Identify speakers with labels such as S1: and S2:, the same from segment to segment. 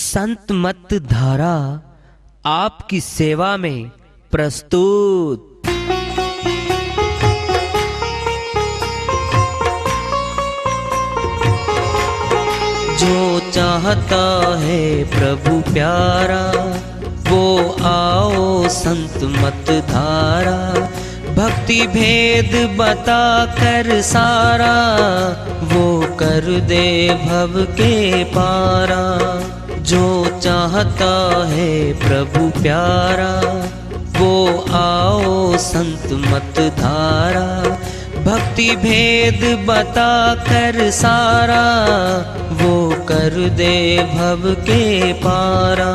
S1: संत मत धारा आपकी सेवा में प्रस्तुत। जो चाहता है प्रभु प्यारा वो आओ संत मत धारा। भक्ति भेद बता कर सारा वो कर दे भव के पारा। जो चाहता है प्रभु प्यारा वो आओ संत मत धारा। भक्ति भेद बता कर सारा वो कर दे भव के पारा।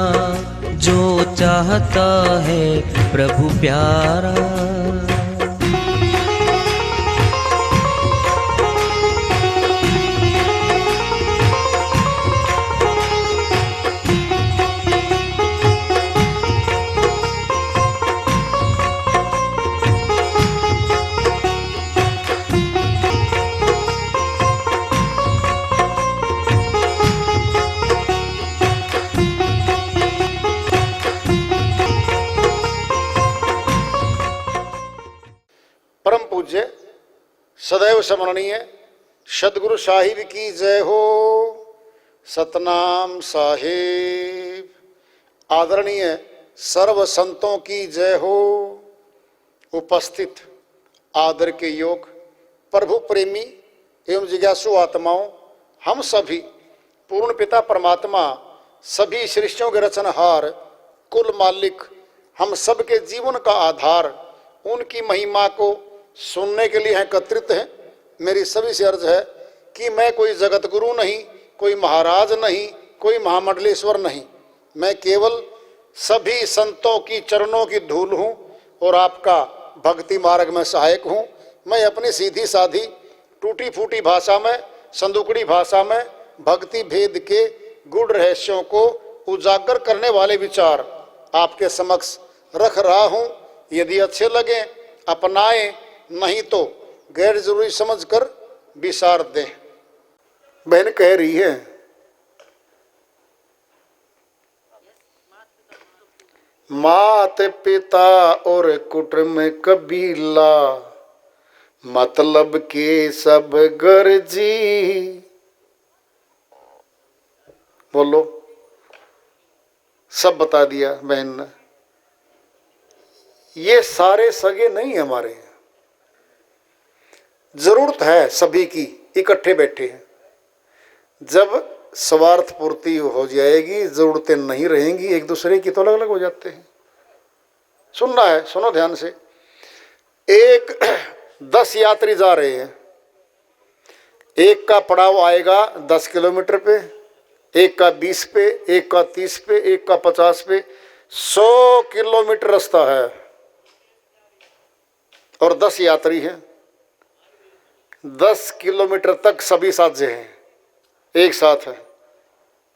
S1: जो चाहता है प्रभु प्यारा।
S2: परम पूज्य सदैव स्मरणीय सदगुरु साहिब की जय हो। सतनाम साहिब। आदरणीय सर्व संतों की जय हो। उपस्थित आदर के योग प्रभु प्रेमी एवं जिज्ञासु आत्माओं, हम सभी पूर्ण पिता परमात्मा सभी सृष्टियों के रचनहार कुल मालिक हम सबके जीवन का आधार उनकी महिमा को सुनने के लिए एकत्रित हैं। मेरी सभी से अर्ज है कि मैं कोई जगत गुरु नहीं, कोई महाराज नहीं, कोई महामंडलेश्वर नहीं। मैं केवल सभी संतों की चरणों की धूल हूँ और आपका भक्ति मार्ग में सहायक हूँ। मैं अपनी सीधी साधी टूटी फूटी भाषा में, संदुकड़ी भाषा में भक्ति भेद के गूढ़ रहस्यों को उजागर करने वाले विचार आपके समक्ष रख रहा हूँ। यदि अच्छे लगे अपनाएं, नहीं तो गैर जरूरी समझकर विसार दें। बहन कह रही है, मात पिता और कुटुंब कबीला मतलब के सब गर्जी। बोलो, सब बता दिया बहन ने। ये सारे सगे नहीं हमारे, जरूरत है सभी की, इकट्ठे बैठे हैं। जब स्वार्थ पूर्ति हो जाएगी, जरूरतें नहीं रहेंगी, एक दूसरे की तो अलग अलग हो जाते हैं। सुनना है, सुनो ध्यान से। 10 यात्री जा रहे हैं। एक का पड़ाव आएगा 10 किलोमीटर पे, एक का 20 पे, एक का 30 पे, एक का 50 पे। 100 किलोमीटर रास्ता है और 10 यात्री हैं। 10 किलोमीटर तक सभी साझे हैं, एक साथ है,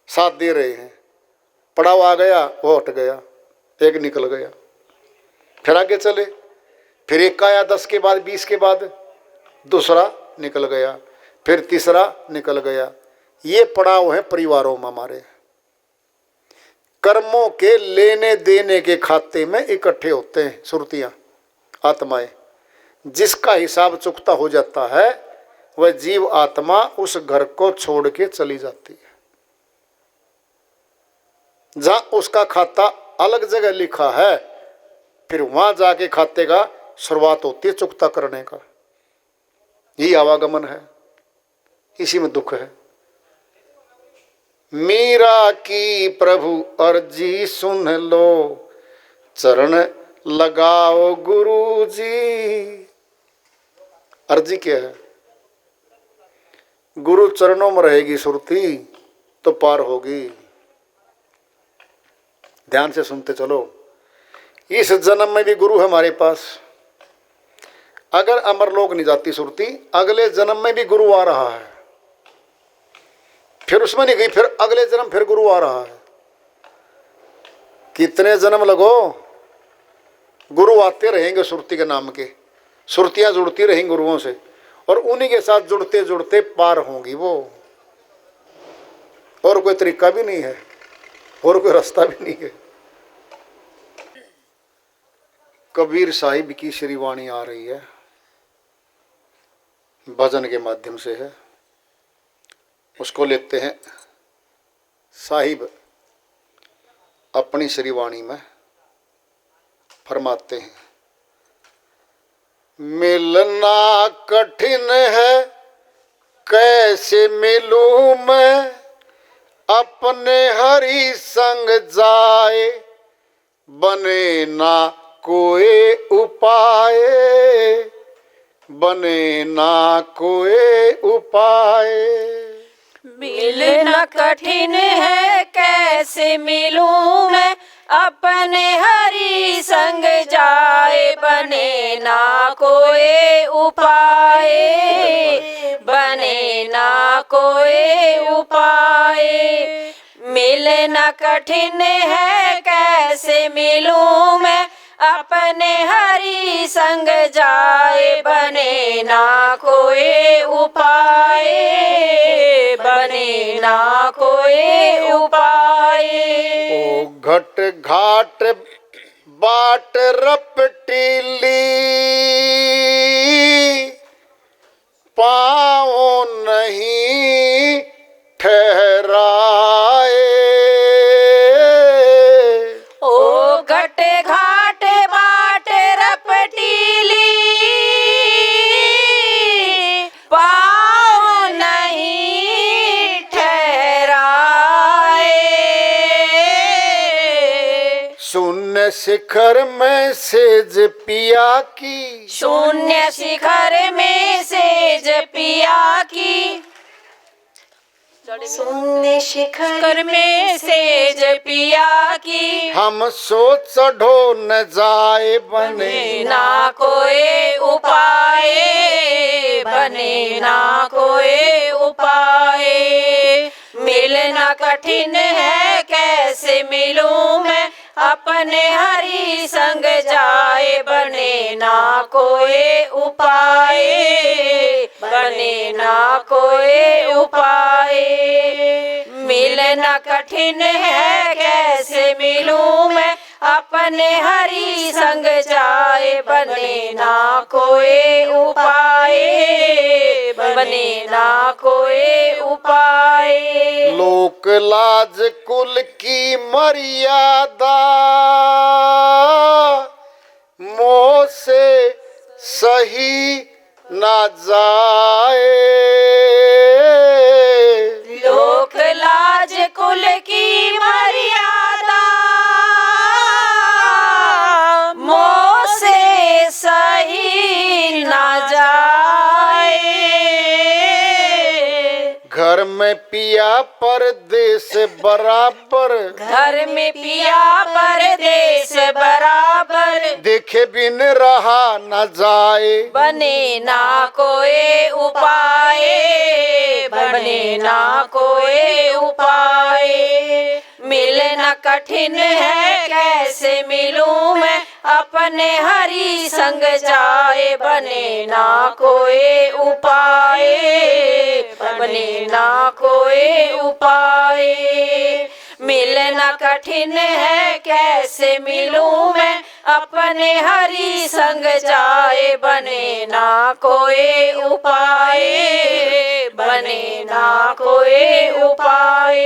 S2: साथ दे रहे हैं। पड़ाव आ गया, वो हट गया, एक निकल गया। फिर आगे चले, फिर एक आया 10 के बाद, 20 के बाद, दूसरा निकल गया, फिर तीसरा निकल गया। ये पड़ाव है परिवारों में हमारे। कर्मों के लेने देने के खाते में इकट्ठे होते हैं सुरतियां, आत्माएं। जिसका हिसाब चुकता हो जाता है वह जीव आत्मा उस घर को छोड़ के चली जाती है। जहां उसका खाता अलग जगह लिखा है, फिर वहां जाके खाते का शुरुआत होती है चुकता करने का। यही आवागमन है, इसी में दुख है। मीरा की प्रभु अर्जी सुन लो, चरण लगाओ गुरु जी। अर्जी क्या है? गुरु चरणों में रहेगी सुरती तो पार होगी। ध्यान से सुनते चलो। इस जन्म में भी गुरु है हमारे पास। अगर अमरलोक नहीं जाती सुरती, अगले जन्म में भी गुरु आ रहा है। फिर उसमें नहीं गई, फिर अगले जन्म फिर गुरु आ रहा है। कितने जन्म लगो, गुरु आते रहेंगे सुरती के नाम के। सुरतियां जुड़ती रहेंगी गुरुओं से और उन्हीं के साथ जुड़ते जुड़ते पार होंगी वो। और कोई तरीका भी नहीं है। और कोई रास्ता भी नहीं है। कबीर साहिब की श्री वाणी आ रही है, भजन के माध्यम से है, उसको लेते हैं। साहिब अपनी श्री वाणी में फरमाते हैं, मिलना कठिन है कैसे मिलूं मैं, अपने हरि संग जाए बने ना कोई उपाय, बने ना कोई उपाय।
S3: मिलना कठिन है कैसे मिलूं मैं, अपने हरि संग जाए बने ना कोई उपाय, बने ना कोई उपाय। मिलना कठिन है कैसे मिलूं मैं, अपने हरि संग जाए बने ना कोई उपाय, बने ना कोई उपाय।
S2: ओ घट घाट बाट रपटीली, पाँव नहीं ठहराए।
S3: ओ घट घाट बाट रपटीली, पाँव नहीं ठहराए।
S2: शून्य शिखर में सेज पिया की,
S3: शून्य शिखर में सेज पिया की, शून्य शिखर में सेज पिया की।
S2: हम सोच चढ़ो न जाए बने
S3: ना कोई उपाय, बने ना कोई उपाय। मिलना कठिन है कैसे मिलूं मैं, अपने हरि संग जाए बने ना कोई उपाय, बने ना कोई उपाय। मिलना कठिन है कैसे मिलूं मैं, अपने हरि संग जाए बने ना कोई उपाय, बने ना कोई उपाय।
S2: लोक लाज कुल की मर्यादा, मोह से सही ना जाए।
S3: लोक लाज कुल की मर्यादा, मोह से सही ना जाए।
S2: घर में पिया परदेस बराबर,
S3: घर में पिया परदेस बराबर।
S2: देखे बिन रहा न जाए।
S3: बने ना कोई उपाय, बने ना कोई उपाय। मिलना कठिन है कैसे मिलूं मैं, अपने हरि संग जाए बने ना कोई उपाय, बने ना कोई उपाय। मिलना कठिन है कैसे मिलूं मैं, अपने हरि संग जाए बने ना कोई उपाय, बने ना कोई उपाय।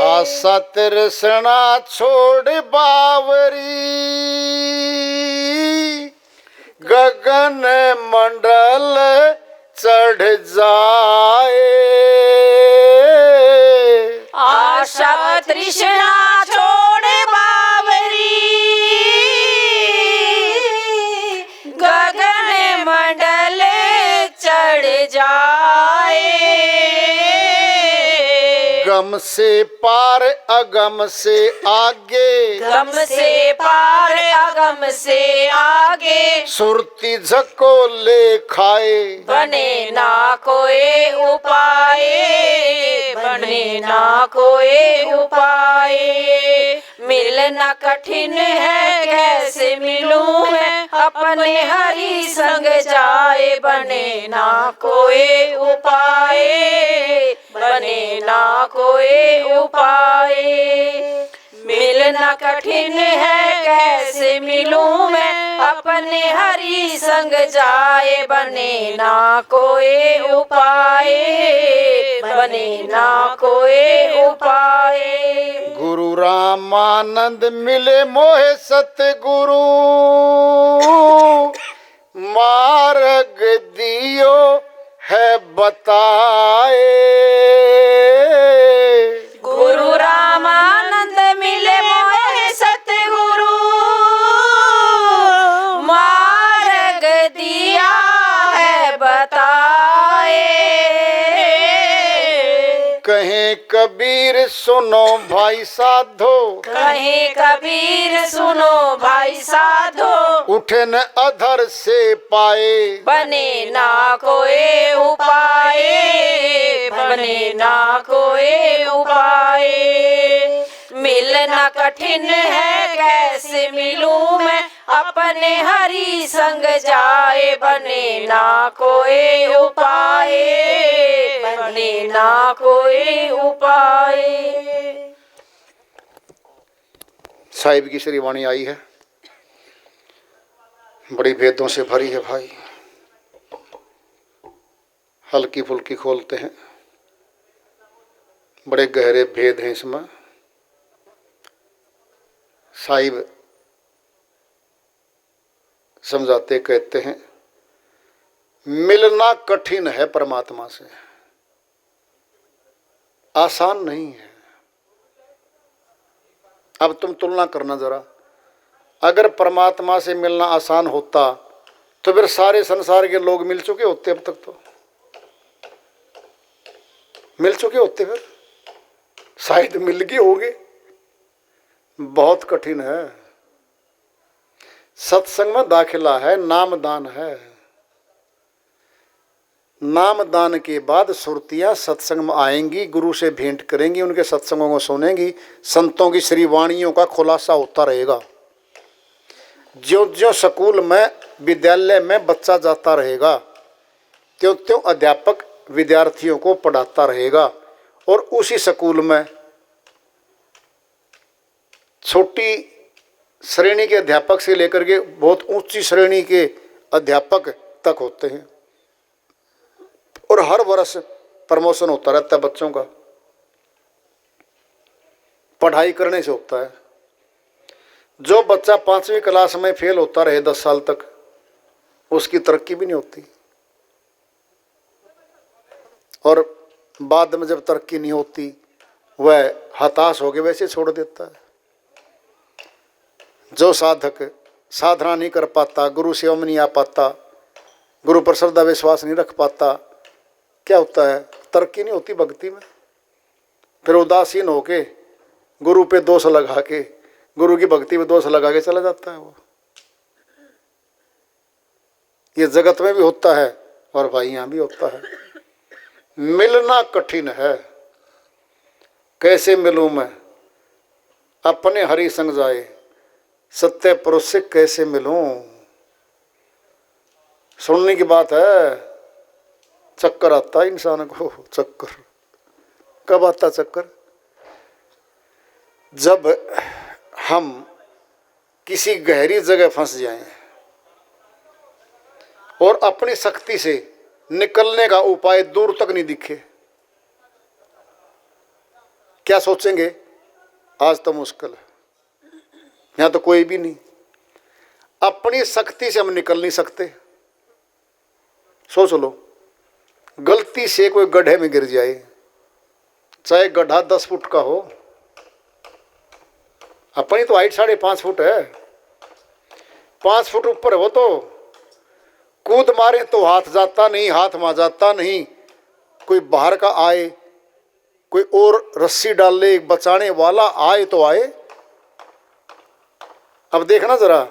S2: आशा तृष्णा छोड़ बावरी, गगन मंडल चढ़ जाए।
S3: आशा तृष्णा छोड़ बावरी, गगन मंडल चढ़ जाए।
S2: गम से पार अगम से आगे,
S3: गम से पार अगम से आगे।
S2: सुरती झकोले खाए।
S3: बने ना कोई उपाय, बने ना कोई उपाय। मिलना कठिन है कैसे मिलूं मैं, अपने हरि संग जाए बने ना कोई उपाय, बने ना कोई उपाय। मिलना कठिन है कैसे मिलूं मैं, अपने हरि संग जाए बने ना कोई उपाय, बने ना कोई उपाय।
S2: गुरु रामानंद मिले मोहे सतगुरु, मार्ग दियो है बताए।
S3: गुरु रामानंद मिले मोहे सतगुरु, मार्ग दिया है बताए।
S2: कहें कबीर सुनो भाई साधो,
S3: कहे कबीर सुनो भाई साधो,
S2: उठे न अधर से पाए।
S3: बने ना कोई उपाय, बने ना कोई उपाय। मिलना कठिन है कैसे मिलूं मैं, अपने हरि संग जाए बने ना कोई उपाय, बने ना कोई उपाय।
S2: साहिब की श्री वाणी आई है, बड़ी भेदों से भरी है भाई। हल्की फुल्की खोलते हैं, बड़े गहरे भेद हैं इसमें। साहिब समझाते कहते हैं मिलना कठिन है परमात्मा से, आसान नहीं है। अब तुम तुलना करना जरा, अगर परमात्मा से मिलना आसान होता तो फिर सारे संसार के लोग मिल चुके होते, अब तक तो मिल चुके होते, फिर शायद मिल गए होंगे। बहुत कठिन है। सत्संग में दाखिला है, नामदान है। नामदान के बाद सुरतियां सत्संग में आएंगी, गुरु से भेंट करेंगी, उनके सत्संगों को सुनेंगी, संतों की श्री वाणियों का खुलासा होता रहेगा। ज्यों ज्यों स्कूल में विद्यालय में बच्चा जाता रहेगा, त्यों त्यों अध्यापक विद्यार्थियों को पढ़ाता रहेगा। और उसी स्कूल में छोटी श्रेणी के अध्यापक से लेकर के बहुत ऊंची श्रेणी के अध्यापक तक होते हैं। और हर वर्ष प्रमोशन होता रहता है बच्चों का, पढ़ाई करने से होता है। जो बच्चा 5वीं क्लास में फेल होता रहे 10 साल तक, उसकी तरक्की भी नहीं होती। और बाद में जब तरक्की नहीं होती, वह हताश हो के वैसे छोड़ देता है। जो साधक साधना नहीं कर पाता, गुरु सेवा में नहीं आ पाता, गुरु पर श्रद्धा विश्वास नहीं रख पाता, क्या होता है? तरक्की नहीं होती भक्ति में। फिर उदासीन होके गुरु पे दोष लगा के, गुरु की भक्ति में दोष लगा के चला जाता है वो। ये जगत में भी होता है और भाई यहाँ भी होता है। मिलना कठिन है, कैसे मिलूं मैं, अपने हरि संग जाए, सत्य पुरुष से कैसे मिलूं। सुनने की बात है, चक्कर आता है इंसान को। चक्कर कब आता चक्कर? जब हम किसी गहरी जगह फंस जाएं और अपनी शक्ति से निकलने का उपाय दूर तक नहीं दिखे। क्या सोचेंगे? आज तो मुश्किल है, यहाँ तो कोई भी नहीं। अपनी शक्ति से हम निकल नहीं सकते। सोच लो, गलती से कोई गड्ढे में गिर जाए, चाहे गड्ढा 10 फुट का हो, अपनी तो हाइट 5.5 फुट है, 5 फुट ऊपर हो तो कूद मारे तो हाथ जाता नहीं, हाथ वहां जाता नहीं। कोई बाहर का आए, कोई और रस्सी डाल ले, बचाने वाला आए तो आए। अब देखना जरा,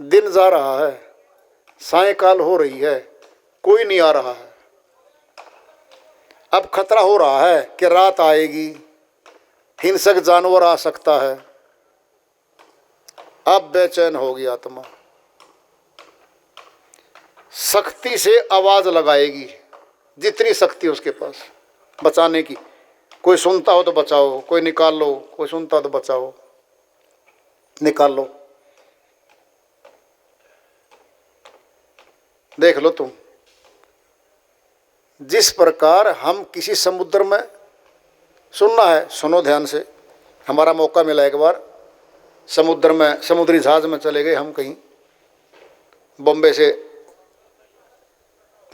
S2: दिन जा रहा है, सायंकाल हो रही है, कोई नहीं आ रहा है। अब खतरा हो रहा है कि रात आएगी, हिंसक जानवर आ सकता है। अब बेचैन होगी आत्मा, शक्ति से आवाज लगाएगी, जितनी शक्ति उसके पास बचाने की। कोई सुनता हो तो बचाओ, कोई निकाल लो, कोई सुनता हो तो बचाओ। निकाल लो, देख लो तुम। जिस प्रकार हम किसी समुद्र में, सुनना है सुनो ध्यान से, हमारा मौका मिला एक बार समुद्र में, समुद्री जहाज में चले गए हम, कहीं बॉम्बे से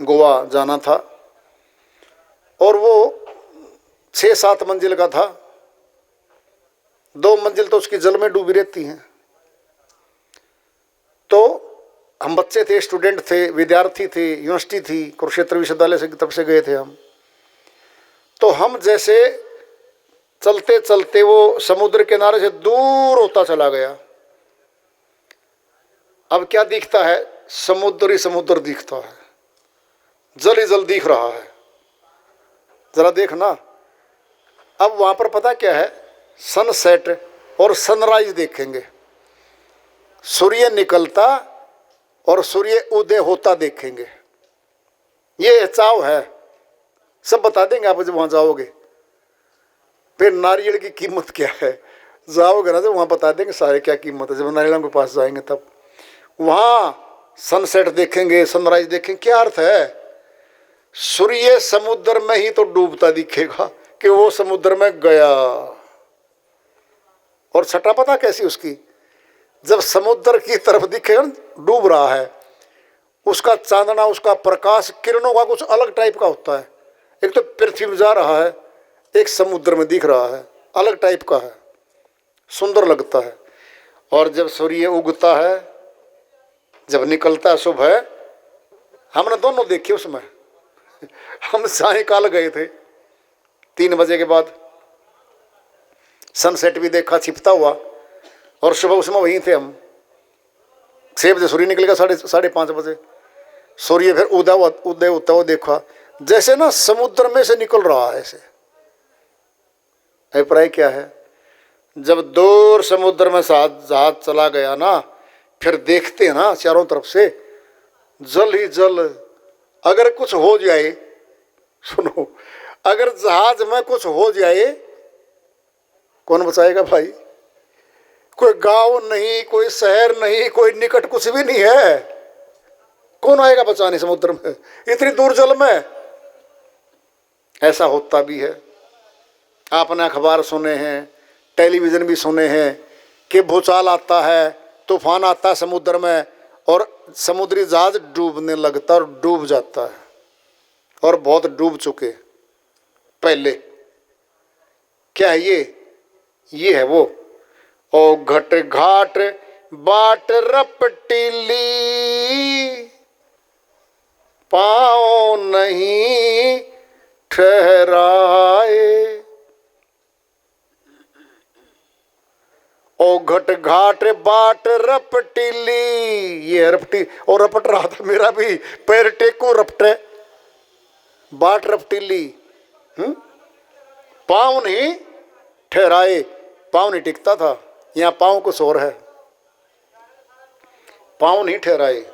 S2: गोवा जाना था, और वो 6-7 मंजिल का था। 2 मंजिल तो उसकी जल में डूबी रहती हैं। तो हम बच्चे थे, स्टूडेंट थे, विद्यार्थी थे, यूनिवर्सिटी थी, कुरुक्षेत्र विश्वविद्यालय से तरफ से गए थे हम। तो हम जैसे चलते चलते वो समुद्र किनारे से दूर होता चला गया। अब क्या दिखता है? समुद्र ही समुद्र दिखता है, जल ही जल दिख रहा है। जरा देखना। अब वहां पर पता क्या है, सनसेट और सनराइज देखेंगे, सूर्य निकलता और सूर्य उदय होता देखेंगे। ये चाव है, सब बता देंगे आप जब वहां जाओगे। फिर नारियल की कीमत क्या है, जाओगे ना जब वहां बता देंगे सारे क्या कीमत है। जब नारियलों के पास जाएंगे तब वहां सनसेट देखेंगे, सनराइज देखेंगे। क्या अर्थ है? सूर्य समुद्र में ही तो डूबता दिखेगा कि वो समुद्र में गया। और छटा पता कैसी उसकी, जब समुद्र की तरफ दिखेगा डूब रहा है, उसका चांदना, उसका प्रकाश किरणों का कुछ अलग टाइप का होता है। एक तो पृथ्वी में जा रहा है, एक समुद्र में दिख रहा है, अलग टाइप का है, सुंदर लगता है। और जब सूर्य उगता है, जब निकलता है सुबह, हमने दोनों देखे उसमें। हम सायकाल गए थे 3 बजे के बाद, सनसेट भी देखा छिपता हुआ, और सुबह उसमें वहीं थे हम। 6 बजे सूर्य निकलेगा, 5:30 बजे सूर्य फिर उदय होता हुआ देखा, जैसे ना समुद्र में से निकल रहा है ऐसे। अभिप्राय क्या है? जब दूर समुद्र में जहाज चला गया ना, फिर देखते हैं ना चारों तरफ से जल ही जल। अगर कुछ हो जाए, सुनो, अगर जहाज में कुछ हो जाए, कौन बचाएगा भाई? कोई गांव नहीं, कोई शहर नहीं, कोई निकट कुछ भी नहीं है, कौन आएगा बचाने समुद्र में, इतनी दूर जल में? ऐसा होता भी है। आपने अखबार सुने हैं, टेलीविजन भी सुने हैं कि भूचाल आता है, तूफान आता है समुद्र में, और समुद्री जहाज डूबने लगता और डूब जाता है, और बहुत डूब चुके पहले। क्या है ये है वो। ओ घट घाट बाट रपटीली, पाँव नहीं ठहराए। ओ घट घाट बाट रपटीली, ये रपटी, और रपट रहा था मेरा भी पैर, टेको रपटे, बाट रपटीली, पाँव नहीं ठहराए। पाँव नहीं टिकता था, यहाँ पाँव कुछ और है, पाँव नहीं ठहराए।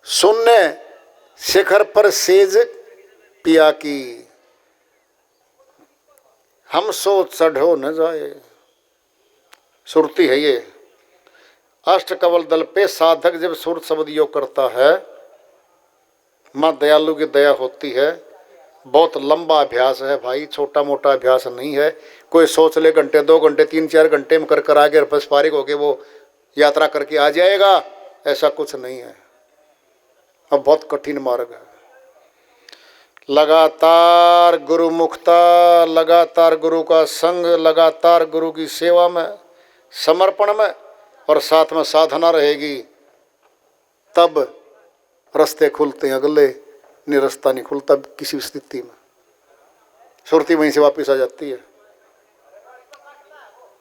S2: शून्य शिखर पर सेज पिया की, हम सो चढ़ो न जाए। सुरती है ये। अष्ट कवल दल पे साधक जब सुरत शब्द योग करता है, माँ दयालु की दया होती है। बहुत लंबा अभ्यास है भाई, छोटा मोटा अभ्यास नहीं है। कोई सोच ले घंटे 2 घंटे 3-4 घंटे में कर आगे बस फारिग होके वो यात्रा करके आ जाएगा, ऐसा कुछ नहीं है। अब बहुत कठिन मार्ग है। लगातार गुरु मुखता, लगातार गुरु का संग, लगातार गुरु की सेवा में, समर्पण में, और साथ में साधना रहेगी, तब रास्ते खुलते हैं। अगले नहीं रास्ता नहीं खुलता किसी स्थिति में। सुरती वहीं से वापस आ जाती है,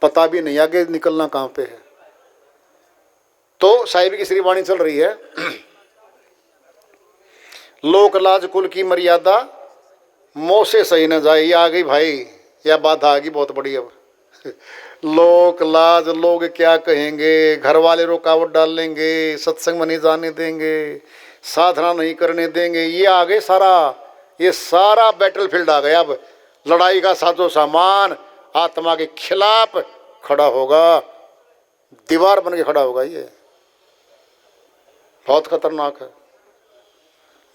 S2: पता भी नहीं आगे निकलना कहाँ पे है। तो साहिब की श्री वाणी चल रही है, लोक लाज कुल की मर्यादा, मोह से सही न जाए। ये आ गई भाई, यह बाधा आ गई बहुत बड़ी। अब लोक लाज, लोग क्या कहेंगे, घर वाले रुकावट डाल लेंगे, सत्संग में नहीं जाने देंगे, साधना नहीं करने देंगे, ये आ गए सारा, ये सारा बैटलफील्ड आ गया। अब लड़ाई का साजो सामान आत्मा के खिलाफ खड़ा होगा, दीवार बन के खड़ा होगा। ये बहुत खतरनाक है।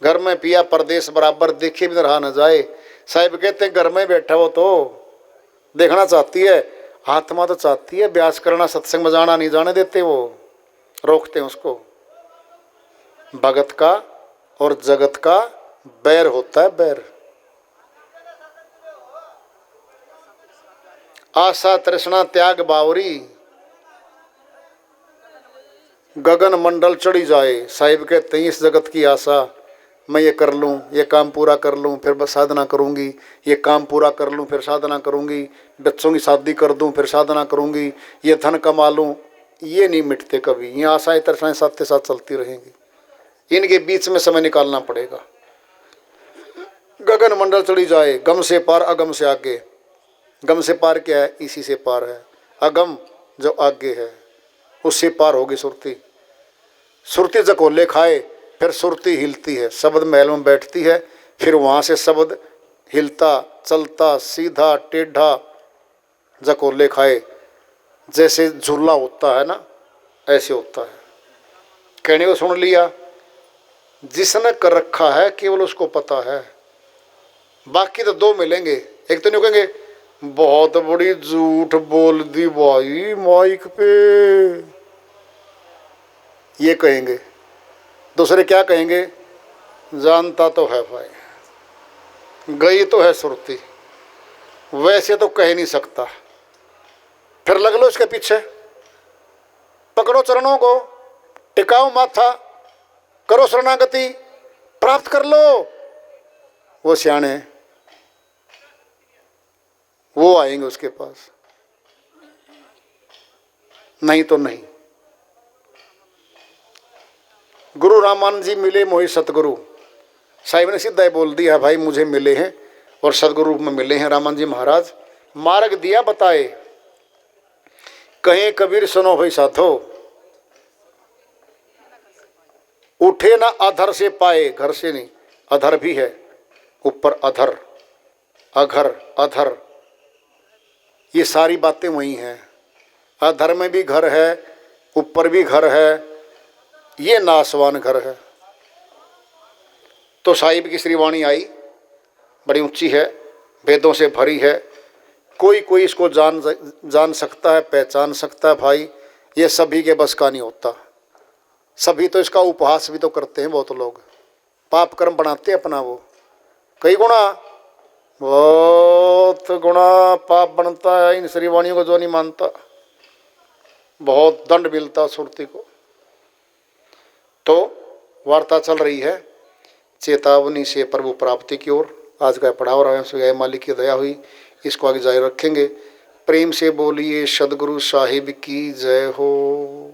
S2: घर में पिया परदेश बराबर, देखे भी रहा न जाए। साहिब कहते हैं घर में बैठा हो तो देखना चाहती है, आत्मा तो चाहती है ब्यास करना, सत्संग में जाना नहीं जाने देते, वो रोकते हैं उसको। भगत का और जगत का बैर होता है, बैर। आशा तृष्णा त्याग बावरी, गगन मंडल चढ़ी जाए। साहिब कहते हैं इस जगत की आशा, मैं ये कर लूँ, ये काम पूरा कर लूँ, फिर बस साधना करूँगी, ये काम पूरा कर लूँ, फिर साधना करूँगी, बच्चों की शादी कर दूँ, फिर साधना करूँगी, ये धन कमा लूँ, ये नहीं मिटते कभी। ये आशाएं तृष्णाएं साथ के साथ चलती रहेंगी। इनके बीच में समय निकालना पड़ेगा। गगन मंडल चढ़ी जाए, गम से पार अगम से आगे। गम से पार क्या है? इसी से पार है। अगम जो आगे है उससे पार होगी सुरती। सुरती जकोले खाए, फिर सुरती हिलती है, शब्द महल में बैठती है, फिर वहाँ से शब्द हिलता चलता सीधा टेढ़ा जकोले खाए। जैसे झूला होता है ना, ऐसे होता है। कहने को सुन लिया, जिसने कर रखा है केवल उसको पता है। बाकी तो दो मिलेंगे, एक तो नहीं कहेंगे बहुत बड़ी झूठ बोल दी भाई माइक पे, ये कहेंगे। दूसरे क्या कहेंगे? जानता तो है भाई, गई तो है सुरती, वैसे तो कह नहीं सकता। फिर लग लो इसके पीछे, पकड़ो चरणों को, टिकाओ माथा, करो शरणागति, प्राप्त कर लो। वो सियाने वो आएंगे उसके पास, नहीं तो नहीं। गुरु रामानंद जी मिले मोहि सतगुरु। साहिब ने सीधा ही बोल दिया, भाई मुझे मिले हैं और सदगुरु रूप में मिले हैं रामानंद जी महाराज। मार्ग दिया बताए, कहें कबीर सुनो भाई साधो, उठे ना अधर से पाए, घर से नहीं, अधर भी है, ऊपर अधर, अघर, अधर, ये सारी बातें वही हैं। अधर में भी घर है, ऊपर भी घर है, ये नासवान घर है। तो साहिब की श्रीवाणी आई, बड़ी ऊंची है, वेदों से भरी है। कोई कोई इसको जान सकता है, पहचान सकता है। भाई ये सभी के बस का नहीं होता। सभी तो इसका उपहास भी तो करते हैं बहुत लोग, पाप कर्म बनाते हैं अपना। वो कई गुना, बहुत गुना पाप बनता है इन श्रीवाणियों को जो नहीं मानता, बहुत दंड मिलता सुरती को। तो वार्ता चल रही है चेतावनी से प्रभु प्राप्ति की ओर। आज का पढ़ाव रहा है, मालिक की दया हुई, इसको आगे जारी रखेंगे। प्रेम से बोलिए सदगुरु साहिब की जय हो।